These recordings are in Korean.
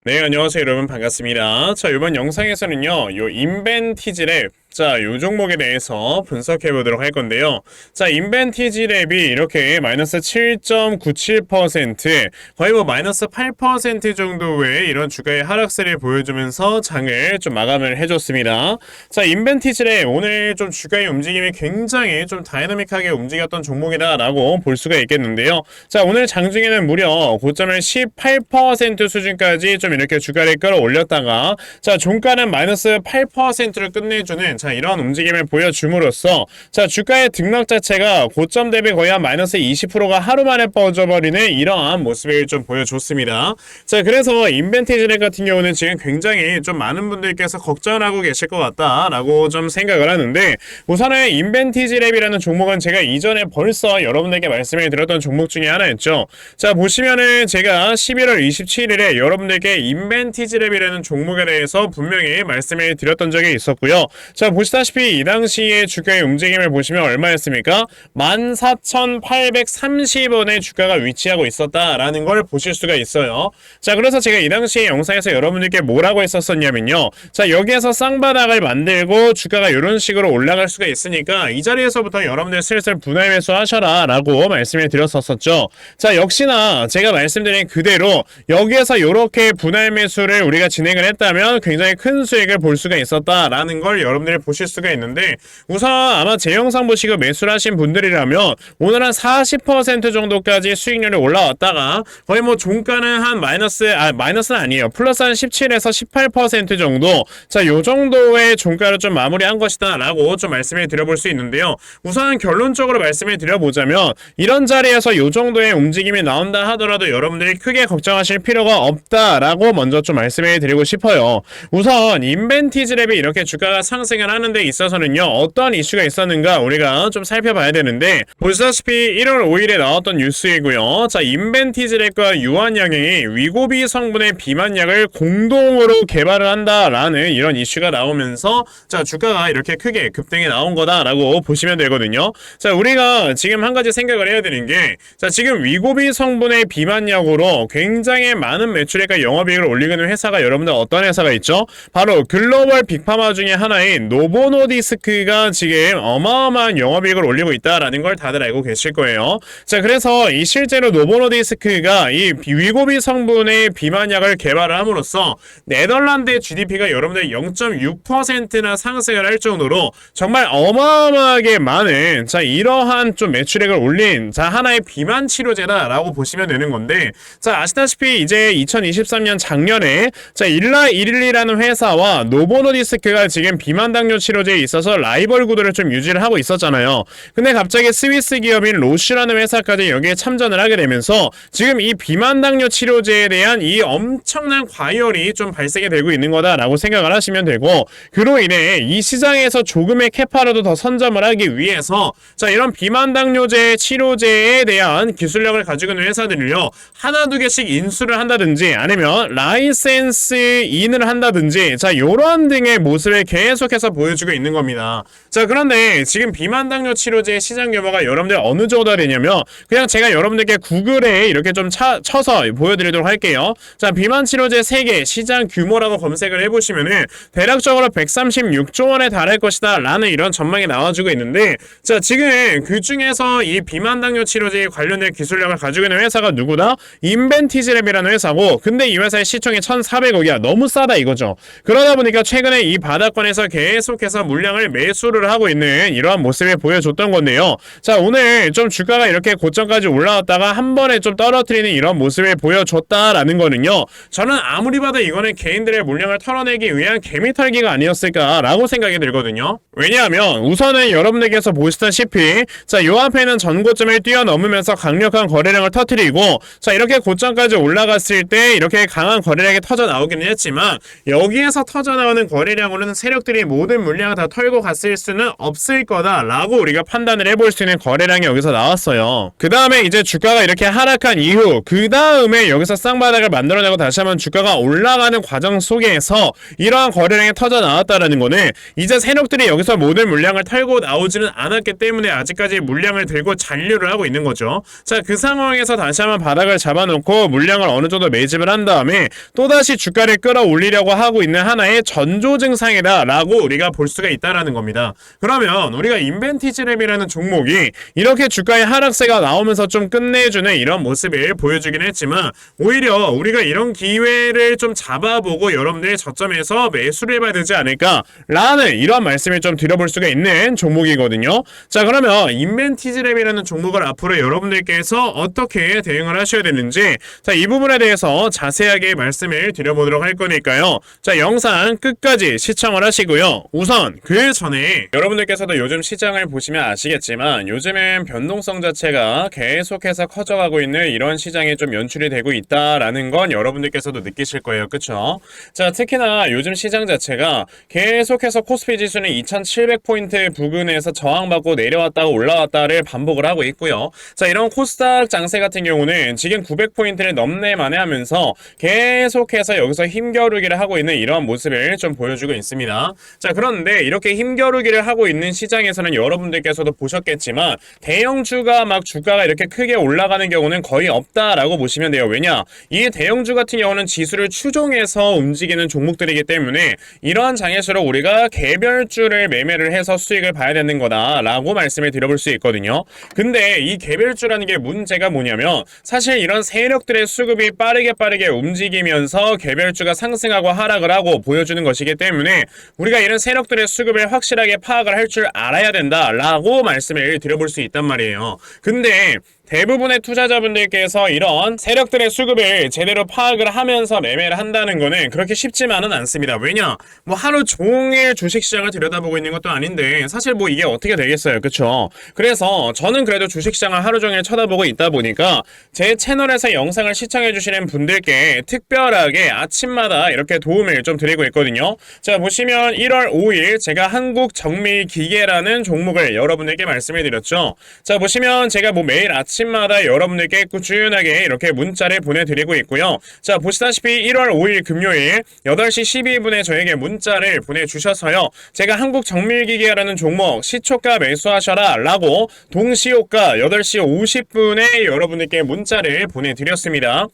네, 안녕하세요, 여러분. 반갑습니다. 자, 이번 영상에서는요, 요 인벤티지랩, 자, 요 종목에 대해서 분석해 보도록 할 건데요. 자, 인벤티지랩이 이렇게 마이너스 7.97%, 거의 뭐 마이너스 8% 정도의 이런 주가의 하락세를 보여주면서 장을 좀 마감을 해줬습니다. 자, 인벤티지랩, 오늘 좀 주가의 움직임이 굉장히 좀 다이나믹하게 움직였던 종목이다라고 볼 수가 있겠는데요. 자, 오늘 장중에는 무려 고점을 18% 수준까지 좀 이렇게 주가를 끌어올렸다가, 자, 종가는 마이너스 8%를 끝내주는 자, 이런 움직임을 보여줌으로써 자, 주가의 등락 자체가 고점 대비 거의 한 마이너스 20%가 하루 만에 빠져버리는 이러한 모습을 좀 보여줬습니다. 자, 그래서 인벤티지랩 같은 경우는 지금 굉장히 좀 많은 분들께서 걱정을 하고 계실 것 같다라고 좀 생각을 하는데, 우선은 인벤티지랩이라는 종목은 제가 이전에 벌써 여러분들께 말씀을 드렸던 종목 중에 하나였죠. 자, 보시면은 제가 11월 27일에 여러분들께 인벤티지랩이라는 종목에 대해서 분명히 말씀을 드렸던 적이 있었고요. 자, 보시다시피 이 당시에 주가의 움직임을 보시면 얼마였습니까? 14,830원의 주가가 위치하고 있었다라는 걸 보실 수가 있어요. 자, 그래서 제가 이 당시에 영상에서 여러분들께 뭐라고 했었었냐면요. 자, 여기에서 쌍바닥을 만들고 주가가 이런 식으로 올라갈 수가 있으니까 이 자리에서부터 여러분들 슬슬 분할 매수 하셔라 라고 말씀을 드렸었죠. 자, 역시나 제가 말씀드린 그대로 여기에서 이렇게 분할 매수를 우리가 진행을 했다면 굉장히 큰 수익을 볼 수가 있었다라는 걸 여러분들이 보실 수가 있는데, 우선 아마 제 영상 보시고 매수를 하신 분들이라면 오늘 한 40% 정도까지 수익률이 올라왔다가 거의 뭐 종가는 한 마이너스는 아니에요. 플러스 한 17에서 18% 정도, 자, 요 정도의 종가를 좀 마무리한 것이다 라고 좀 말씀을 드려볼 수 있는데요. 우선 결론적으로 말씀을 드려보자면 이런 자리에서 요 정도의 움직임이 나온다 하더라도 여러분들이 크게 걱정하실 필요가 없다라고 먼저 좀 말씀을 드리고 싶어요. 우선 인벤티지랩이 이렇게 주가가 상승을 하는 데 있어서는요, 어떠한 이슈가 있었는가 우리가 좀 살펴봐야 되는데, 보시다시피 1월 5일에 나왔던 뉴스이고요. 자, 인벤티지랩과 유한양행이 위고비 성분의 비만약을 공동으로 개발을 한다라는 이런 이슈가 나오면서 자, 주가가 이렇게 크게 급등이 나온 거다라고 보시면 되거든요. 자, 우리가 지금 한 가지 생각을 해야 되는 게, 자, 지금 위고비 성분의 비만약으로 굉장히 많은 매출액과 영업이익을 올리는 회사가 여러분들 어떤 회사가 있죠? 바로 글로벌 빅파마 중에 하나인 노보노디스크가 지금 어마어마한 영업이익을 올리고 있다라는 걸 다들 알고 계실 거예요. 자, 그래서 이 실제로 노보노디스크가 이 위고비 성분의 비만약을 개발을 함으로써 네덜란드의 GDP가 여러분들 0.6%나 상승을 할 정도로 정말 어마어마하게 많은 자, 이러한 좀 매출액을 올린 자, 하나의 비만 치료제다라고 보시면 되는 건데, 자, 아시다시피 이제 2023년 작년에 자, 일라이릴리라는 회사와 노보노디스크가 지금 비만 당뇨 치료제에 있어서 라이벌 구도를 좀 유지를 하고 있었잖아요. 근데 갑자기 스위스 기업인 로슈라는 회사까지 여기에 참전을 하게 되면서 지금 이 비만 당뇨 치료제에 대한 이 엄청난 과열이 좀 발생이 되고 있는 거다라고 생각을 하시면 되고, 그로 인해 이 시장에서 조금의 캐파라도 더 선점을 하기 위해서 자, 이런 비만 당뇨제 치료제에 대한 기술력을 가지고 있는 회사들을요, 하나 두 개씩 인수를 한다든지 아니면 라이센스 인을 한다든지 자, 요런 등의 모습을 계속해서 보여주고 있는 겁니다. 자, 그런데 지금 비만 당뇨 치료제의 시장 규모가 여러분들 어느 정도가 되냐면, 그냥 제가 여러분들께 구글에 이렇게 좀 쳐서 보여드리도록 할게요. 자, 비만 치료제 세계 시장 규모라고 검색을 해보시면은 대략적으로 136조 원에 달할 것이다 라는 이런 전망이 나와주고 있는데, 자, 지금 그 중에서 이 비만 당뇨 치료제에 관련된 기술력을 가지고 있는 회사가 누구다? 인벤티지랩이라는 회사고, 근데 이 회사의 시총이 1,400억이야. 너무 싸다 이거죠. 그러다 보니까 최근에 이 바닥권에서 계속해서 물량을 매수를 하고 있는 이러한 모습을 보여줬던 건데요. 자, 오늘 좀 주가가 이렇게 고점까지 올라왔다가 한 번에 좀 떨어뜨리는 이런 모습을 보여줬다라는 거는요, 저는 아무리 봐도 이거는 개인들의 물량을 털어내기 위한 개미털기가 아니었을까라고 생각이 들거든요. 왜냐하면 우선은 여러분들께서 보시다시피 자, 요 앞에는 전고점을 뛰어넘으면서 강력한 거래량을 터뜨리고, 자, 이렇게 고점까지 올라갔을 때 이렇게 강한 거래량이 터져 나오기는 했지만, 여기에서 터져 나오는 거래량으로는 세력들이 모두 모든 물량을 다 털고 갔을 수는 없을 거다라고 우리가 판단을 해볼 수 있는 거래량이 여기서 나왔어요. 그 다음에 이제 주가가 이렇게 하락한 이후 그 다음에 여기서 쌍바닥을 만들어내고 다시 한번 주가가 올라가는 과정 속에서 이러한 거래량이 터져 나왔다라는 거는 이제 세력들이 여기서 모든 물량을 털고 나오지는 않았기 때문에 아직까지 물량을 들고 잔류를 하고 있는 거죠. 자, 그 상황에서 다시 한번 바닥을 잡아놓고 물량을 어느 정도 매집을 한 다음에 또다시 주가를 끌어올리려고 하고 있는 하나의 전조 증상이다 라고 우리가 볼 수가 있다라는 겁니다. 그러면 우리가 인벤티지랩이라는 종목이 이렇게 주가의 하락세가 나오면서 좀 끝내주는 이런 모습을 보여주긴 했지만 오히려 우리가 이런 기회를 좀 잡아보고 여러분들의 저점에서 매수를 해봐야 되지 않을까 라는 이런 말씀을 좀 드려볼 수가 있는 종목이거든요. 자, 그러면 인벤티지랩이라는 종목을 앞으로 여러분들께서 어떻게 대응을 하셔야 되는지 자, 이 부분에 대해서 자세하게 말씀을 드려보도록 할 거니까요. 자, 영상 끝까지 시청을 하시고요. 우선 그 전에 여러분들께서도 요즘 시장을 보시면 아시겠지만 요즘엔 변동성 자체가 계속해서 커져가고 있는 이런 시장이 좀 연출이 되고 있다라는 건 여러분들께서도 느끼실 거예요. 그쵸? 자, 특히나 요즘 시장 자체가 계속해서 코스피 지수는 2700포인트 부근에서 저항받고 내려왔다가 올라왔다를 반복을 하고 있고요. 자, 이런 코스닥 장세 같은 경우는 지금 900포인트를 넘네 만에 하면서 계속해서 여기서 힘겨루기를 하고 있는 이러한 모습을 좀 보여주고 있습니다. 자, 그런데 이렇게 힘겨루기를 하고 있는 시장에서는 여러분들께서도 보셨겠지만 대형주가 막 주가가 이렇게 크게 올라가는 경우는 거의 없다라고 보시면 돼요. 왜냐? 이 대형주 같은 경우는 지수를 추종해서 움직이는 종목들이기 때문에 이러한 장에서로 우리가 개별주를 매매를 해서 수익을 봐야 되는 거다라고 말씀을 드려볼 수 있거든요. 근데 이 개별주라는 게 문제가 뭐냐면 사실 이런 세력들의 수급이 빠르게 움직이면서 개별주가 상승하고 하락을 하고 보여주는 것이기 때문에 우리가 이런 세력들의 수급을 확실하게 파악을 할 줄 알아야 된다라고 말씀을 드려볼 수 있단 말이에요. 근데 대부분의 투자자분들께서 이런 세력들의 수급을 제대로 파악을 하면서 매매를 한다는 거는 그렇게 쉽지만은 않습니다. 왜냐? 뭐 하루 종일 주식시장을 들여다보고 있는 것도 아닌데 사실 뭐 이게 어떻게 되겠어요. 그쵸? 그래서 저는 그래도 주식시장을 하루 종일 쳐다보고 있다 보니까 제 채널에서 영상을 시청해주시는 분들께 특별하게 아침마다 이렇게 도움을 좀 드리고 있거든요. 자, 보시면 1월 5일 제가 한국정밀기계라는 종목을 여러분들께 말씀을 드렸죠. 자, 보시면 제가 뭐 매일 아침마다 여러분들께 꾸준하게 이렇게 문자를 보내드리고 있고요. 자, 보시다시피 1월 5일 금요일 8시 12분에 저에게 문자를 보내주셔서요. 제가 한국정밀기계라는 종목 시초가 매수하셔라 라고 동시효과 8시 50분에 여러분들께 문자를 보내드렸습니다.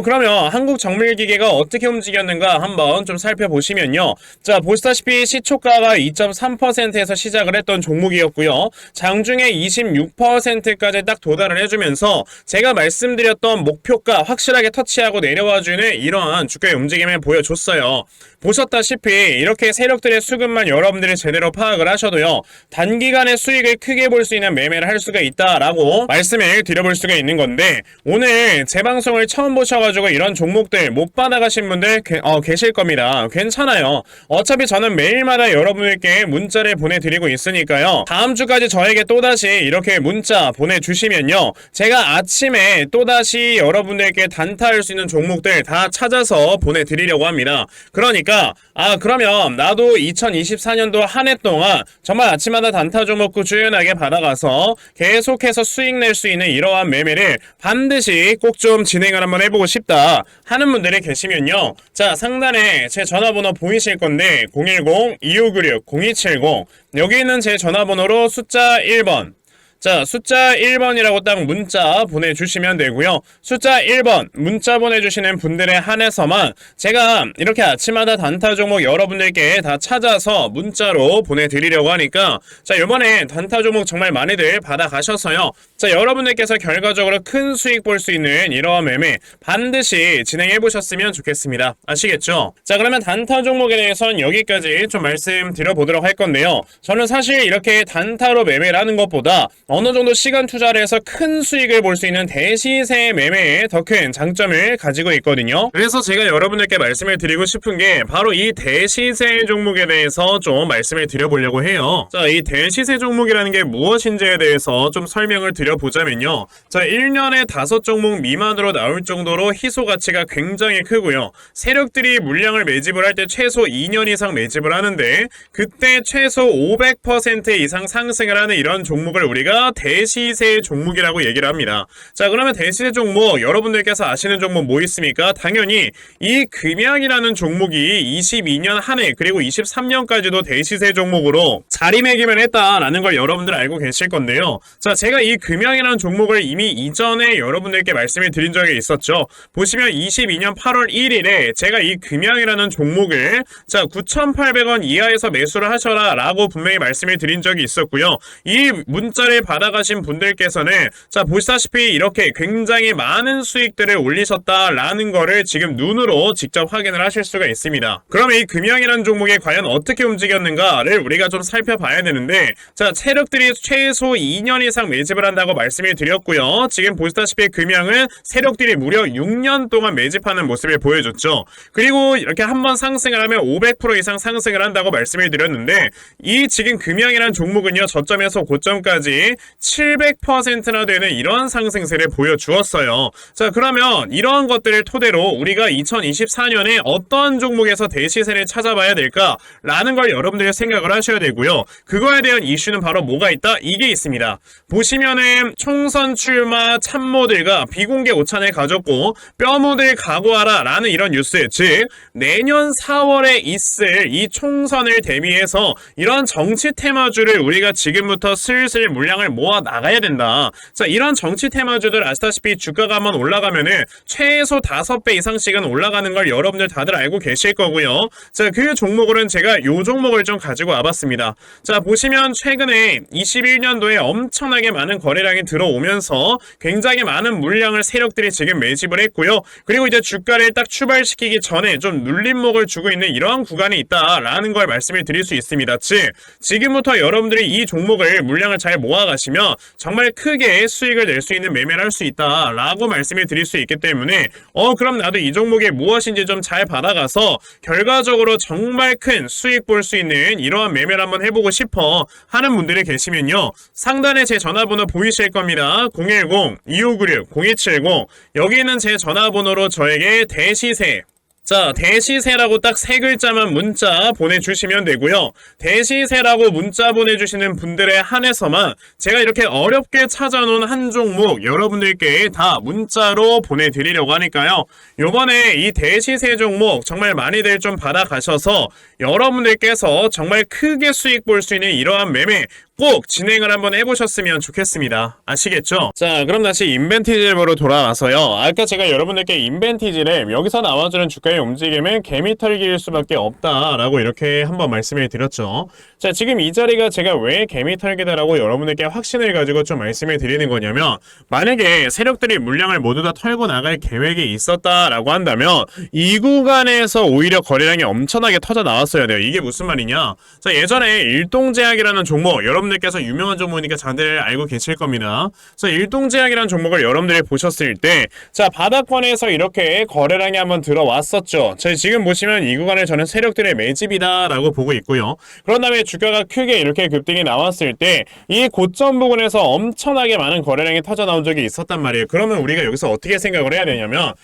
그러면 한국정밀기계가 어떻게 움직였는가 한번 좀 살펴보시면요. 자, 보시다시피 시초가가 2.3%에서 시작을 했던 종목이었고요. 장중에 26%까지 딱 도달을 해주면서 제가 말씀드렸던 목표가 확실하게 터치하고 내려와주는 이러한 주가의 움직임을 보여줬어요. 보셨다시피 이렇게 세력들의 수급만 여러분들이 제대로 파악을 하셔도요. 단기간에 수익을 크게 볼 수 있는 매매를 할 수가 있다라고 말씀을 드려볼 수가 있는 건데 오늘 제 방송을 처음 보셔가지고 이런 종목들 못 받아가신 분들 계실 겁니다. 괜찮아요. 어차피 저는 매일마다 여러분들께 문자를 보내드리고 있으니까요. 다음 주까지 저에게 또다시 이렇게 문자 보내주시면요. 제가 아침에 또다시 여러분들께 단타할 수 있는 종목들 다 찾아서 보내드리려고 합니다. 그러니까 그러면 나도 2024년도 한 해 동안 정말 아침마다 단타 종목 꾸준하게 받아가서 계속해서 수익 낼 수 있는 이러한 매매를 반드시 꼭 좀 진행을 한번 해보고 싶다 하는 분들이 계시면요. 자, 상단에 제 전화번호 보이실 건데 010-2596-0270 여기 있는 제 전화번호로 숫자 1번 자, 숫자 1번이라고 딱 문자 보내주시면 되고요. 숫자 1번 문자 보내주시는 분들에 한해서만 제가 이렇게 아침마다 단타 종목 여러분들께 다 찾아서 문자로 보내드리려고 하니까 자, 이번에 단타 종목 정말 많이들 받아가셔서요. 자, 여러분들께서 결과적으로 큰 수익 볼 수 있는 이러한 매매 반드시 진행해보셨으면 좋겠습니다. 아시겠죠? 자, 그러면 단타 종목에 대해서는 여기까지 좀 말씀드려보도록 할 건데요. 저는 사실 이렇게 단타로 매매를 하는 것보다 어느 정도 시간 투자를 해서 큰 수익을 볼 수 있는 대시세 매매에 더 큰 장점을 가지고 있거든요. 그래서 제가 여러분들께 말씀을 드리고 싶은 게 바로 이 대시세 종목에 대해서 좀 말씀을 드려보려고 해요. 자, 이 대시세 종목이라는 게 무엇인지에 대해서 좀 설명을 드려보자면요. 자, 1년에 5종목 미만으로 나올 정도로 희소 가치가 굉장히 크고요. 세력들이 물량을 매집을 할 때 최소 2년 이상 매집을 하는데 그때 최소 500% 이상 상승을 하는 이런 종목을 우리가 대시세 종목이라고 얘기를 합니다. 자, 그러면 대시세 종목 여러분들께서 아시는 종목 뭐 있습니까? 당연히 이 금양이라는 종목이 22년 한 해 그리고 23년까지도 대시세 종목으로 자리매김을 했다라는 걸 여러분들 알고 계실 건데요. 자, 제가 이 금양이라는 종목을 이미 이전에 여러분들께 말씀을 드린 적이 있었죠. 보시면 22년 8월 1일에 제가 이 금양이라는 종목을 자 9,800원 이하에서 매수를 하셔라 라고 분명히 말씀을 드린 적이 있었고요. 이 문자를 받아가신 분들께서는 자 보시다시피 이렇게 굉장히 많은 수익들을 올리셨다라는 거를 지금 눈으로 직접 확인을 하실 수가 있습니다. 그러면 이 금양이라는 종목이 과연 어떻게 움직였는가를 우리가 좀 살펴봐야 되는데 자 세력들이 최소 2년 이상 매집을 한다고 말씀을 드렸고요. 지금 보시다시피 금양은 세력들이 무려 6년 동안 매집하는 모습을 보여줬죠. 그리고 이렇게 한번 상승을 하면 500% 이상 상승을 한다고 말씀을 드렸는데 이 지금 금양이라는 종목은요 저점에서 고점까지 700%나 되는 이런 상승세를 보여주었어요. 자 그러면 이러한 것들을 토대로 우리가 2024년에 어떤 종목에서 대시세를 찾아봐야 될까라는 걸 여러분들이 생각을 하셔야 되고요. 그거에 대한 이슈는 바로 뭐가 있다? 이게 있습니다. 보시면은 총선 출마 참모들과 비공개 오찬을 가졌고 뼈묻을 각오하라 라는 이런 뉴스, 즉 내년 4월에 있을 이 총선을 대비해서 이런 정치 테마주를 우리가 지금부터 슬슬 물량을 모아 나가야 된다. 자 이런 정치 테마주들 아시다시피 주가가 한번 올라가면은 최소 5배 이상씩은 올라가는 걸 여러분들 다들 알고 계실 거고요. 자 그 종목으로는 제가 요 종목을 좀 가지고 와봤습니다. 자 보시면 최근에 21년도에 엄청나게 많은 거래량이 들어오면서 굉장히 많은 물량을 세력들이 지금 매집을 했고요. 그리고 이제 주가를 딱 출발시키기 전에 좀 눌림목을 주고 있는 이러한 구간이 있다라는 걸 말씀을 드릴 수 있습니다. 즉 지금부터 여러분들이 이 종목을 물량을 잘 모아가시면 정말 크게 수익을 낼 수 있는 매매를 할 수 있다라고 말씀을 드릴 수 있기 때문에 그럼 나도 이 종목이 무엇인지 좀 잘 받아가서 결과적으로 정말 큰 수익 볼 수 있는 이러한 매매를 한번 해보고 싶어 하는 분들이 계시면요. 상단에 제 전화번호 보이실 겁니다. 010-2596-0270 여기 있는 제 전화번호로 저에게 대시세 자 대시세라고 딱 3글자만 문자 보내주시면 되고요. 대시세라고 문자 보내주시는 분들에 한해서만 제가 이렇게 어렵게 찾아놓은 한 종목 여러분들께 다 문자로 보내드리려고 하니까요. 요번에 이 대시세 종목 정말 많이들 좀 받아가셔서 여러분들께서 정말 크게 수익 볼 수 있는 이러한 매매 꼭 진행을 한번 해보셨으면 좋겠습니다. 아시겠죠? 자 그럼 다시 인벤티지랩으로 돌아와서요. 아까 제가 여러분들께 인벤티지랩 여기서 나와주는 주가의 움직임은 개미털기일 수밖에 없다라고 이렇게 한번 말씀을 드렸죠. 자 지금 이 자리가 제가 왜 개미털기다라고 여러분들께 확신을 가지고 좀 말씀을 드리는 거냐면 만약에 세력들이 물량을 모두 다 털고 나갈 계획이 있었다라고 한다면 이 구간에서 오히려 거래량이 엄청나게 터져 나왔어야 돼요. 이게 무슨 말이냐? 자 예전에 일동제약이라는 종목 여러분들께서 유명한 종목이니까 다들 알고 계실 겁니다. 자 일동제약이라는 종목을 여러분들이 보셨을 때 자 바닥권에서 이렇게 거래량이 한번 들어왔었죠. 자 지금 보시면 이 구간을 저는 세력들의 매집이다 라고 보고 있고요. 그런 다음에 주가가 크게 이렇게 급등이 나왔을 때 이 고점 부근에서 엄청나게 많은 거래량이 터져 나온 적이 있었단 말이에요. 그러면 우리가 여기서 어떻게 생각을 해야 되냐면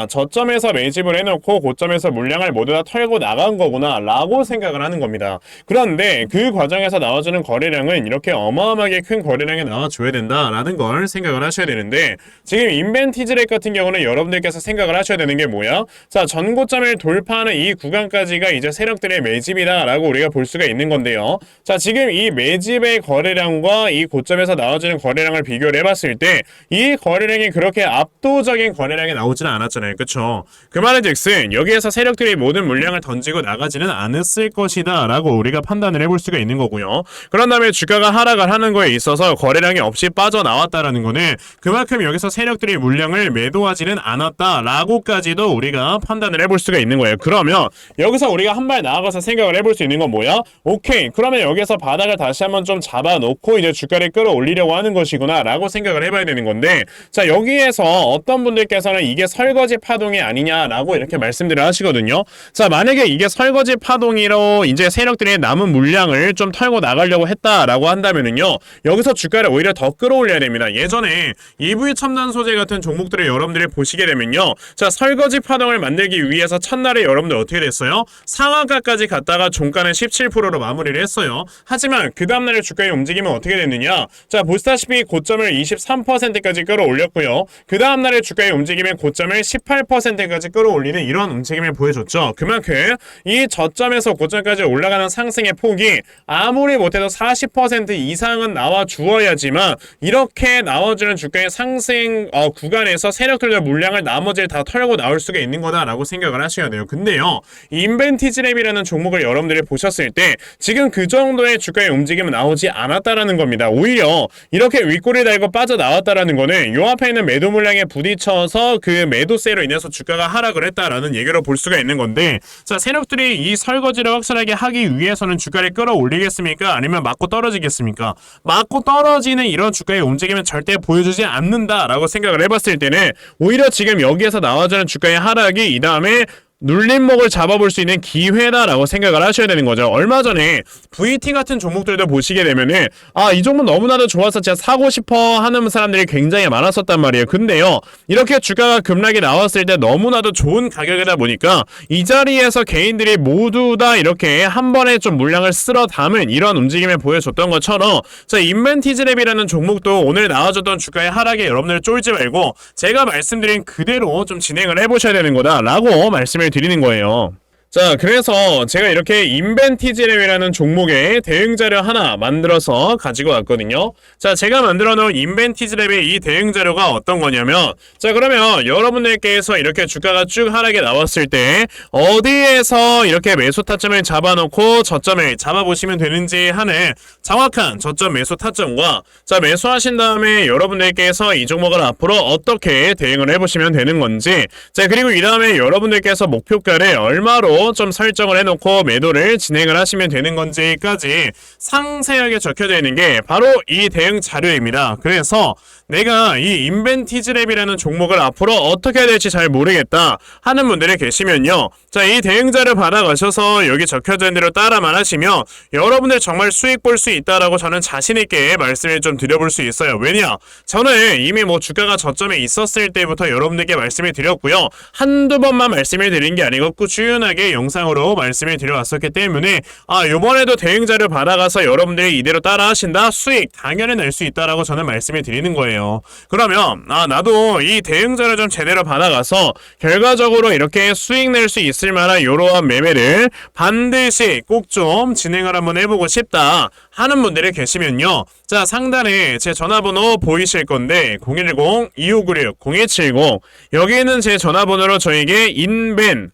저점에서 매집을 해놓고 고점에서 물량을 모두 다 털고 나간 거구나 라고 생각을 하는 겁니다. 그런데 그 과정에서 나와주는 거래량은 이렇게 어마어마하게 큰 거래량이 나와줘야 된다라는 걸 생각을 하셔야 되는데 지금 인벤티지랩 같은 경우는 여러분들께서 생각을 하셔야 되는 게 뭐야? 자 전고점을 돌파하는 이 구간까지가 이제 세력들의 매집이다 라고 우리가 볼 수가 있는 건데요. 자 지금 이 매집의 거래량과 이 고점에서 나와주는 거래량을 비교를 해봤을 때 이 거래량이 그렇게 압도적인 거래량이 나오지는 않았잖아요. 그쵸? 그 말은 즉슨 여기에서 세력들이 모든 물량을 던지고 나가지는 않았을 것이다 라고 우리가 판단을 해볼 수가 있는 거고요. 그런 다음에 때문에 주가가 하락을 하는 거에 있어서 거래량이 없이 빠져나왔다라는 거는 그만큼 여기서 세력들이 물량을 매도하지는 않았다라고까지도 우리가 판단을 해볼 수가 있는 거예요. 그러면 여기서 우리가 한 발 나아가서 생각을 해볼 수 있는 건 뭐야? 오케이, 그러면 여기서 바닥을 다시 한번 좀 잡아놓고 이제 주가를 끌어올리려고 하는 것이구나 라고 생각을 해봐야 되는 건데, 자, 여기에서 어떤 분들께서는 이게 설거지 파동이 아니냐라고 이렇게 말씀들을 하시거든요. 자, 만약에 이게 설거지 파동이로 이제 세력들이 남은 물량을 좀 털고 나가려고 했다라고 한다면은요, 여기서 주가를 오히려 더 끌어올려야 됩니다. 예전에 EV 첨단 소재 같은 종목들을 여러분들이 보시게 되면요, 자, 설거지 파동을 만들기 위해서 첫날에 여러분들 어떻게 됐어요? 상한가까지 갔다가 종가는 17%로 마무리를 했어요. 하지만 그 다음날에 주가의 움직임은 어떻게 됐느냐? 자, 보시다시피 고점을 23%까지 끌어올렸고요. 그 다음날에 주가의 움직임은 고점을 18%까지 끌어올리는 이런 움직임을 보여줬죠. 그만큼 이 저점에서 고점까지 올라가는 상승의 폭이 아무리 못해도 40% 이상은 나와 주어야지만 이렇게 나와주는 주가의 상승 구간에서 세력들의 물량을 나머지를 다 털고 나올 수가 있는 거다라고 생각을 하셔야 돼요. 근데요, 인벤티지랩이라는 종목을 여러분들이 보셨을 때 지금 그 정도의 주가의 움직임은 나오지 않았다라는 겁니다. 오히려 이렇게 윗꼬리 달고 빠져나왔다라는 거는 요 앞에 있는 매도 물량에 부딪혀서 그 매도세로 인해서 주가가 하락을 했다라는 얘기로 볼 수가 있는 건데, 자, 세력들이 이 설거지를 확실하게 하기 위해서는 주가를 끌어올리겠습니까? 아니면 맞고 떨어지겠습니까? 맞고 떨어지는 이런 주가의 움직임은 절대 보여주지 않는다라고 생각을 해봤을 때는 오히려 지금 여기에서 나와주는 주가의 하락이 이 다음에 눌림목을 잡아볼 수 있는 기회다라고 생각을 하셔야 되는 거죠. 얼마 전에 VT 같은 종목들도 보시게 되면은 이 종목 너무나도 좋아서 진짜 사고 싶어 하는 사람들이 굉장히 많았었단 말이에요. 근데요, 이렇게 주가가 급락이 나왔을 때 너무나도 좋은 가격이다 보니까 이 자리에서 개인들이 모두 다 이렇게 한 번에 좀 물량을 쓸어 담은 이런 움직임을 보여줬던 것처럼, 자, 인벤티지랩이라는 종목도 오늘 나와줬던 주가의 하락에 여러분들 쫄지 말고 제가 말씀드린 그대로 좀 진행을 해보셔야 되는 거다라고 말씀을 드리는 거예요. 자, 그래서 제가 이렇게 인벤티지랩이라는 종목의 대응자료 하나 만들어서 가지고 왔거든요. 자, 제가 만들어 놓은 인벤티지랩의 이 대응자료가 어떤 거냐면, 자, 그러면 여러분들께서 이렇게 주가가 쭉 하락에 나왔을 때 어디에서 이렇게 매수 타점을 잡아놓고 저점을 잡아보시면 되는지 하는 정확한 저점 매수 타점과, 자, 매수하신 다음에 여러분들께서 이 종목을 앞으로 어떻게 대응을 해보시면 되는 건지, 자, 그리고 이 다음에 여러분들께서 목표가를 얼마로 좀 설정을 해놓고 매도를 진행을 하시면 되는 건지까지 상세하게 적혀져 있는 게 바로 이 대응 자료입니다. 그래서 내가 이 인벤티지랩이라는 종목을 앞으로 어떻게 해야 될지 잘 모르겠다 하는 분들이 계시면요, 자, 이 대응 자료 받아가셔서 여기 적혀져 있는 대로 따라만 하시면 여러분들 정말 수익 볼 수 있다라고 저는 자신있게 말씀을 좀 드려볼 수 있어요. 왜냐? 저는 이미 뭐 주가가 저점에 있었을 때부터 여러분들께 말씀을 드렸고요, 한두 번만 말씀을 드린 게 아니고 꾸준하게 영상으로 말씀을 드려왔었기 때문에 요번에도 대응자료 받아가서 여러분들이 이대로 따라 하신다? 수익 당연히 낼 수 있다라고 저는 말씀을 드리는 거예요. 그러면 나도 이 대응자료 좀 제대로 받아가서 결과적으로 이렇게 수익 낼 수 있을 만한 이러한 매매를 반드시 꼭 좀 진행을 한번 해보고 싶다 하는 분들이 계시면요, 자, 상단에 제 전화번호 보이실 건데 010-2596-0170 여기에는 제 전화번호로 저에게 인벤,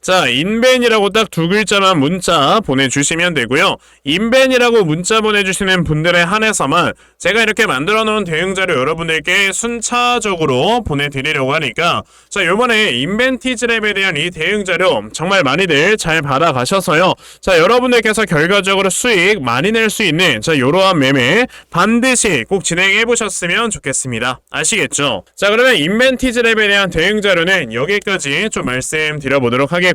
자, 인벤이라고 딱 두 글자만 문자 보내주시면 되고요. 인벤이라고 문자 보내주시는 분들에 한해서만 제가 이렇게 만들어 놓은 대응자료 여러분들께 순차적으로 보내드리려고 하니까, 자, 요번에 인벤티지랩에 대한 이 대응자료 정말 많이들 잘 받아가셔서요, 자, 여러분들께서 결과적으로 수익 많이 낼 수 있는 자, 요러한 매매 반드시 꼭 진행해 보셨으면 좋겠습니다. 아시겠죠? 자, 그러면 인벤티지랩에 대한 대응자료는 여기까지 좀 말씀드려보도록 하겠고요.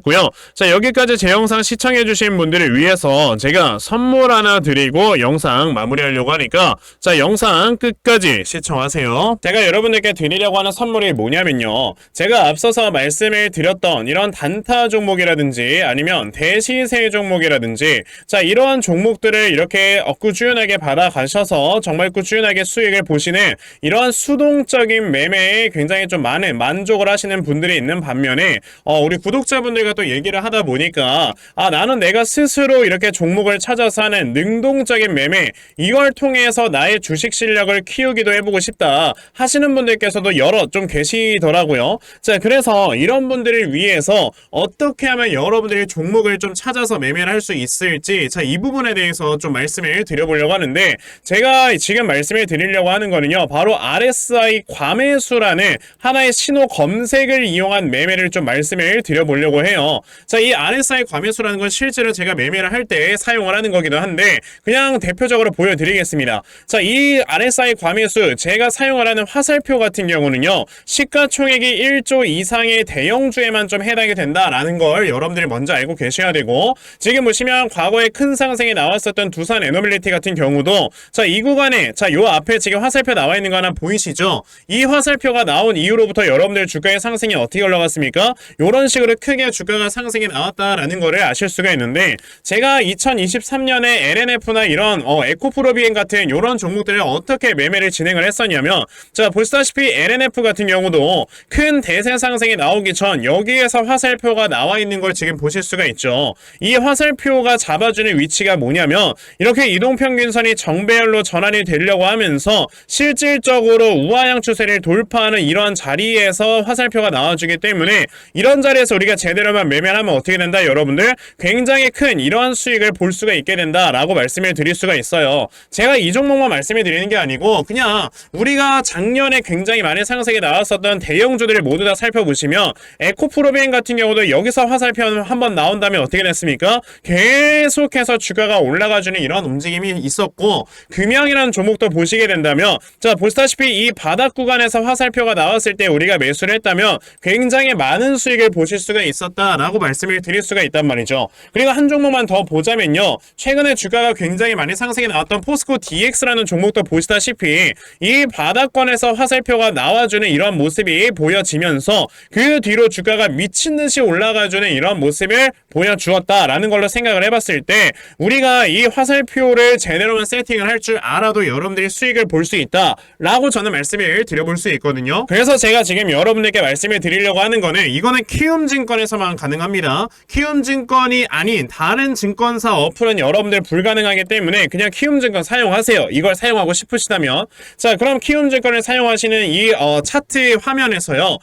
자, 여기까지 제 영상 시청해주신 분들을 위해서 제가 선물 하나 드리고 영상 마무리하려고 하니까, 자, 영상 끝까지 시청하세요. 제가 여러분들께 드리려고 하는 선물이 뭐냐면요, 제가 앞서서 말씀을 드렸던 이런 단타 종목이라든지 아니면 대시세 종목이라든지, 자, 이러한 종목들을 이렇게 꾸준하게 받아가셔서 정말 꾸준하게 수익을 보시는 이러한 수동적인 매매에 굉장히 좀 많은 만족을 하시는 분들이 있는 반면에 우리 구독자분들 분들과 또 얘기를 하다 보니까 나는 내가 스스로 이렇게 종목을 찾아서 하는 능동적인 매매, 이걸 통해서 나의 주식 실력을 키우기도 해보고 싶다 하시는 분들께서도 여러 좀 계시더라고요. 자, 그래서 이런 분들을 위해서 어떻게 하면 여러분들이 종목을 좀 찾아서 매매를 할 수 있을지, 자, 이 부분에 대해서 좀 말씀을 드려보려고 하는데, 제가 지금 말씀을 드리려고 하는 거는요, 바로 RSI 과매수라는 하나의 신호 검색을 이용한 매매를 좀 말씀을 드려보려고 해요. 자, 이 RSI 과매수라는 건 실제로 제가 매매를 할 때 사용을 하는 거기도 한데, 그냥 대표적으로 보여드리겠습니다. 자, 이 RSI 과매수, 제가 사용을 하는 화살표 같은 경우는요, 시가총액이 1조 이상의 대형주에만 좀 해당이 된다라는 걸 여러분들이 먼저 알고 계셔야 되고, 지금 보시면 과거에 큰 상승이 나왔었던 두산 에너빌리티 같은 경우도, 자, 이 구간에, 자, 요 앞에 지금 화살표 나와 있는 거 하나 보이시죠? 이 화살표가 나온 이후로부터 여러분들 주가의 상승이 어떻게 올라갔습니까? 요런 식으로 크게 주가가 상승이 나왔다라는 거를 아실 수가 있는데, 제가 2023년에 LNF나 이런 에코프로비엔 같은 요런 종목들을 어떻게 매매를 진행을 했었냐면, 자, 보시다시피 LNF 같은 경우도 큰 대세 상승이 나오기 전 여기에서 화살표가 나와 있는 걸 지금 보실 수가 있죠. 이 화살표가 잡아주는 위치가 뭐냐면, 이렇게 이동평균선이 정배열로 전환이 되려고 하면서 실질적으로 우하향 추세를 돌파하는 이런 자리에서 화살표가 나와주기 때문에, 이런 자리에서 우리가 제대로만 매매를 하면 어떻게 된다? 여러분들 굉장히 큰 이러한 수익을 볼 수가 있게 된다라고 말씀을 드릴 수가 있어요. 제가 이 종목만 말씀을 드리는 게 아니고, 그냥 우리가 작년에 굉장히 많은 상승이 나왔었던 대형주들을 모두 다 살펴보시면, 에코프로비엔 같은 경우도 여기서 화살표 한번 나온다면 어떻게 됐습니까? 계속해서 주가가 올라가주는 이런 움직임이 있었고, 금양이라는 종목도 보시게 된다면, 자, 보시다시피 이 바닥 구간에서 화살표가 나왔을 때 우리가 매수를 했다면 굉장히 많은 수익을 보실 수가 있었다라고 말씀을 드릴 수가 있단 말이죠. 그리고 한 종목만 더 보자면요, 최근에 주가가 굉장히 많이 상승이 나왔던 포스코 DX라는 종목도 보시다시피 이 바닥권에서 화살표가 나와주는 이런 모습이 보여지면서 그 뒤로 주가가 미친듯이 올라가주는 이런 모습을 보여주었다라는 걸로 생각을 해봤을 때, 우리가 이 화살표를 제대로만 세팅을 할 줄 알아도 여러분들이 수익을 볼 수 있다라고 저는 말씀을 드려볼 수 있거든요. 그래서 제가 지금 여러분들께 말씀을 드리려고 하는 거는, 이거는 키움증권에서만 가능합니다. 키움증권이 아닌 다른 증권사 어플은 여러분들 불가능하기 때문에 그냥 키움증권 사용하세요. 이걸 사용하고 싶으시다면. 자, 그럼 키움증권을 사용하시는 이 차트 화면에서요,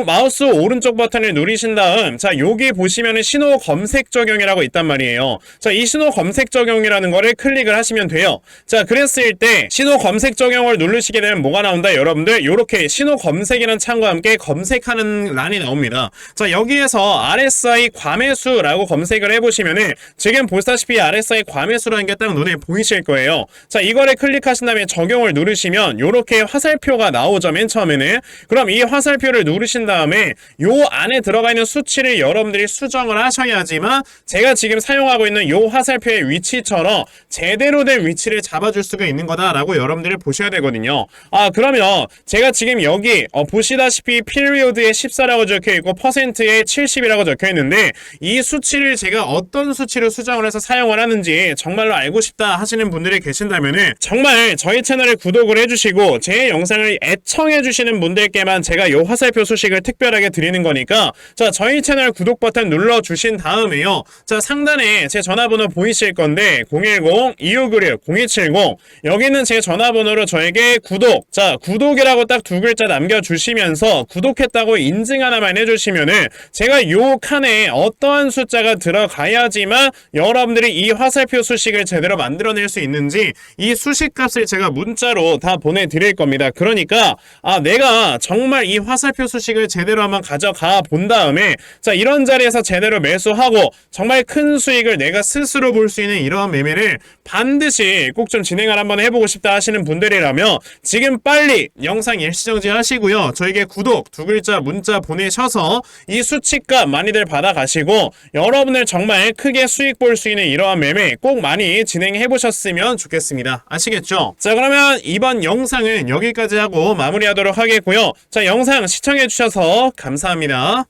마우스 오른쪽 버튼을 누르신 다음, 자, 여기 보시면은 신호 검색 적용이라고 있단 말이에요. 자, 이 신호 검색 적용이라는 거를 클릭을 하시면 돼요. 자, 그랬을 때 신호 검색 적용을 누르시게 되면 뭐가 나온다? 여러분들 요렇게 신호 검색이라는 창과 함께 검색하는 란이 나옵니다. 자, 여기에서 RSI 과매수라고 검색을 해보시면은 지금 보시다시피 RSI 과매수라는 게 딱 눈에 보이실 거예요. 자, 이거를 클릭하신 다음에 적용을 누르시면 요렇게 화살표가 나오죠, 맨 처음에는. 그럼 이 화살표를 누르신 다음에 요 안에 들어가 있는 수치를 여러분들이 수정을 하셔야지만 제가 지금 사용하고 있는 요 화살표의 위치처럼 제대로 된 위치를 잡아줄 수가 있는 거다라고 여러분들이 보셔야 되거든요. 그러면 제가 지금 여기 보시다시피 피리오드에 14라고 적혀있고 퍼센트에 70이라고 적혀있는데, 이 수치를 제가 어떤 수치로 수정을 해서 사용을 하는지 정말로 알고 싶다 하시는 분들이 계신다면은 정말 저희 채널을 구독을 해주시고 제 영상을 애청해주시는 분들께만 제가 요 화살표 소식을 특별하게 드리는 거니까, 자, 저희 채널 구독 버튼 눌러주신 다음에요, 자, 상단에 제 전화번호 보이실 건데 010-2596-0270, 여기는 제 전화번호로 저에게 구독, 자, 구독이라고 딱 두 글자 남겨주시면서 구독했다고 인증 하나만 해주시면은 제가 요 칸에 어떠한 숫자가 들어가야지만 여러분들이 이 화살표 수식을 제대로 만들어낼 수 있는지 이 수식값을 제가 문자로 다 보내드릴 겁니다. 그러니까 내가 정말 이 화살표 수식을 제대로 한번 가져가 본 다음에, 자, 이런 자리에서 제대로 매수하고 정말 큰 수익을 내가 스스로 볼 수 있는 이러한 매매를 반드시 꼭 좀 진행을 한번 해보고 싶다 하시는 분들이라면 지금 빨리 영상 일시정지 하시고요, 저에게 구독 두 글자 문자 보내셔서 이 수치값 많이들 받아가시고 여러분들 정말 크게 수익 볼 수 있는 이러한 매매 꼭 많이 진행해 보셨으면 좋겠습니다. 아시겠죠? 자, 그러면 이번 영상은 여기까지 하고 마무리하도록 하겠고요. 자, 영상 시청해 주셔서 감사합니다.